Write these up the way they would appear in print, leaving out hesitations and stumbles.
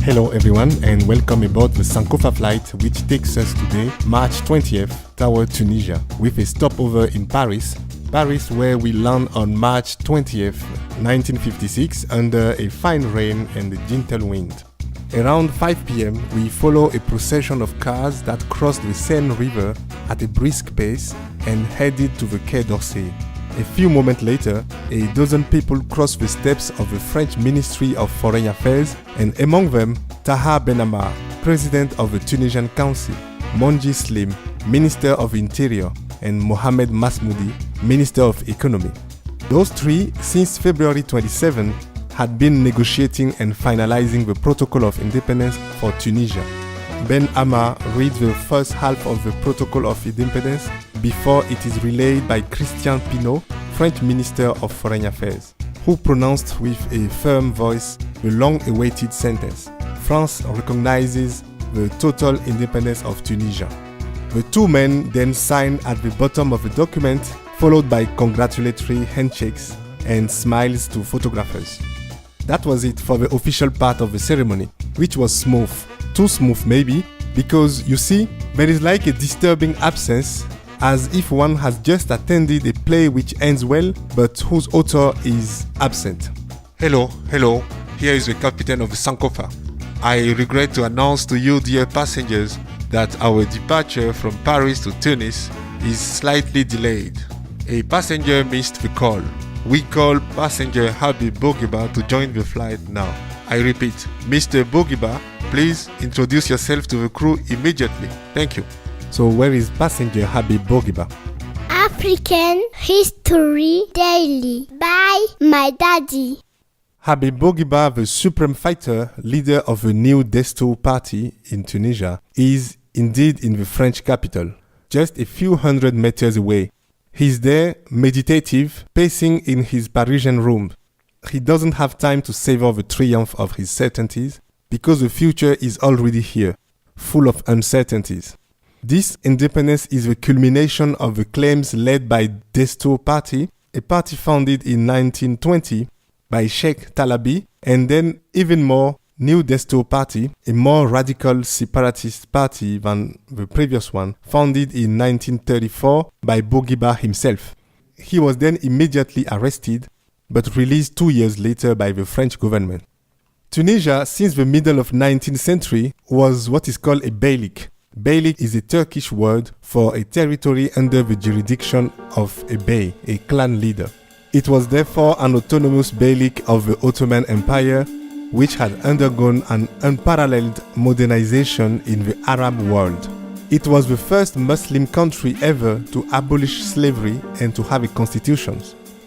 Hello everyone and welcome aboard the Sankofa flight which takes us today, March 20th, toward Tunisia, with a stopover in Paris where we land on March 20th, 1956 under a fine rain and a gentle wind. Around 5 p.m. we follow a procession of cars that cross the Seine River at a brisk pace and headed to the Quai d'Orsay. A few moments later, a dozen people crossed the steps of the French Ministry of Foreign Affairs, and among them, Taha Ben Ammar, President of the Tunisian Council, Monji Slim, Minister of Interior, and Mohamed Masmoudi, Minister of Economy. Those three, since February 27, had been negotiating and finalizing the Protocol of Independence for Tunisia. Ben Ammar reads the first half of the Protocol of Independence before it is relayed by Christian Pinault, French Minister of Foreign Affairs, who pronounced with a firm voice the long-awaited sentence: France recognizes the total independence of Tunisia. The two men then signed at the bottom of the document, followed by congratulatory handshakes and smiles to photographers. That was it for the official part of the ceremony, which was smooth. Too smooth maybe, because you see, there is like a disturbing absence, as if one has just attended a play which ends well, but whose author is absent. Hello, here is the captain of the Sankofa. I regret to announce to you, dear passengers, that our departure from Paris to Tunis is slightly delayed. A passenger missed the call. We call passenger Habib Bourguiba to join the flight now. I repeat, Mr. Bourguiba, please introduce yourself to the crew immediately. Thank you. So where is passenger Habib Bourguiba? African History Daily by my daddy. Habib Bourguiba, the supreme fighter, leader of the new Desto party in Tunisia, is indeed in the French capital, just a few hundred meters away. He's there, meditative, pacing in his Parisian room. He doesn't have time to savor the triumph of his certainties, because the future is already here, full of uncertainties. This independence is the culmination of the claims led by Desto Party, a party founded in 1920 by Sheikh Talabi, and then even more, New Desto Party, a more radical separatist party than the previous one, founded in 1934 by Bourguiba himself. He was then immediately arrested, but released 2 years later by the French government. Tunisia, since the middle of 19th century, was what is called a beylik. Beylik is a Turkish word for a territory under the jurisdiction of a bey, a clan leader. It was therefore an autonomous beylik of the Ottoman Empire, which had undergone an unparalleled modernization in the Arab world. It was the first Muslim country ever to abolish slavery and to have a constitution.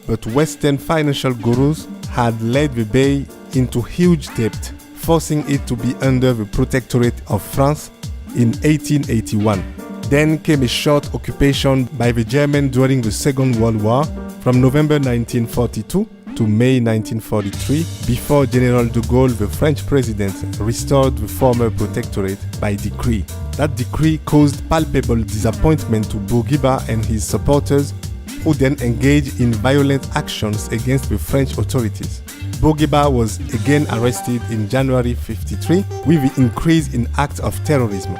But Western financial gurus had led the Bey into huge debt, forcing it to be under the protectorate of France in 1881. Then came a short occupation by the Germans during the Second World War from November 1942 to May 1943, before General de Gaulle, the French president, restored the former protectorate by decree. That decree caused palpable disappointment to Bourguiba and his supporters, who then engaged in violent actions against the French authorities. Bourguiba was again arrested in January 1953 with the increase in acts of terrorism.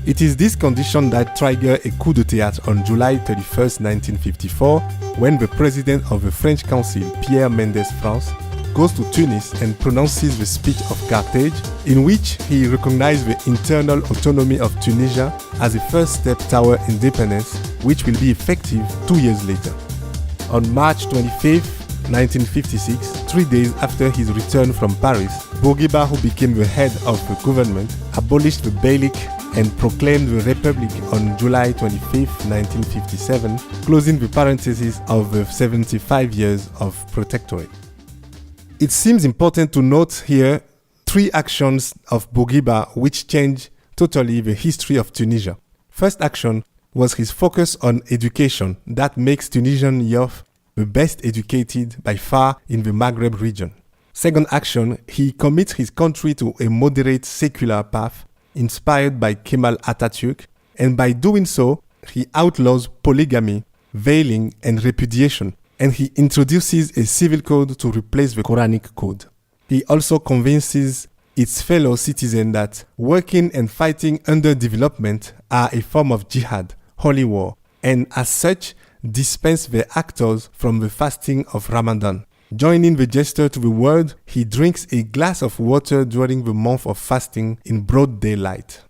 It is this condition that triggered a coup d'état on July 31, 1954, when the president of the French Council, Pierre Mendès France, goes to Tunis and pronounces the speech of Carthage, in which he recognized the internal autonomy of Tunisia as a first step toward independence, which will be effective 2 years later. On March 25, 1956, 3 days after his return from Paris, Bourguiba, who became the head of the government, abolished the beylik and proclaimed the Republic on July 25, 1957, closing the parenthesis of the 75 years of protectorate. It seems important to note here 3 actions of Bourguiba which changed totally the history of Tunisia. First action was his focus on education that makes Tunisian youth the best educated by far in the Maghreb region. Second action, he commits his country to a moderate secular path inspired by Kemal Atatürk, and by doing so, he outlaws polygamy, veiling, and repudiation, and he introduces a civil code to replace the Quranic code. He also convinces its fellow citizens that working and fighting under development are a form of jihad, holy war, and as such, dispense their actors from the fasting of Ramadan. Joining the gesture to the world, he drinks a glass of water during the month of fasting in broad daylight.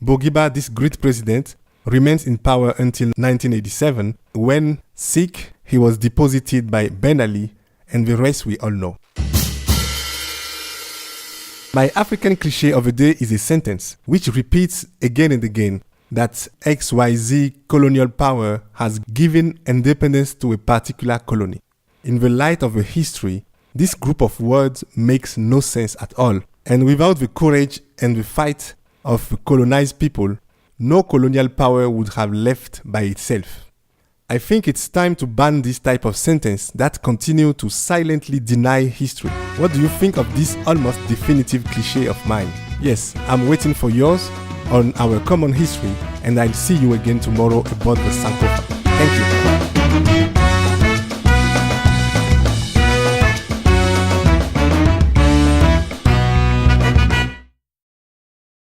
Bourguiba, this great president, remains in power until 1987, when, sick, he was deposited by Ben Ali, and the rest we all know. My African cliché of the day is a sentence which repeats again and again that XYZ colonial power has given independence to a particular colony. In the light of the history, this group of words makes no sense at all, and without the courage and the fight of the colonized people, no colonial power would have left by itself. I think it's time to ban this type of sentence that continue to silently deny history. What do you think of this almost definitive cliché of mine? Yes, I'm waiting for yours on our common history, and I'll see you again tomorrow about the Sankofa. Thank you.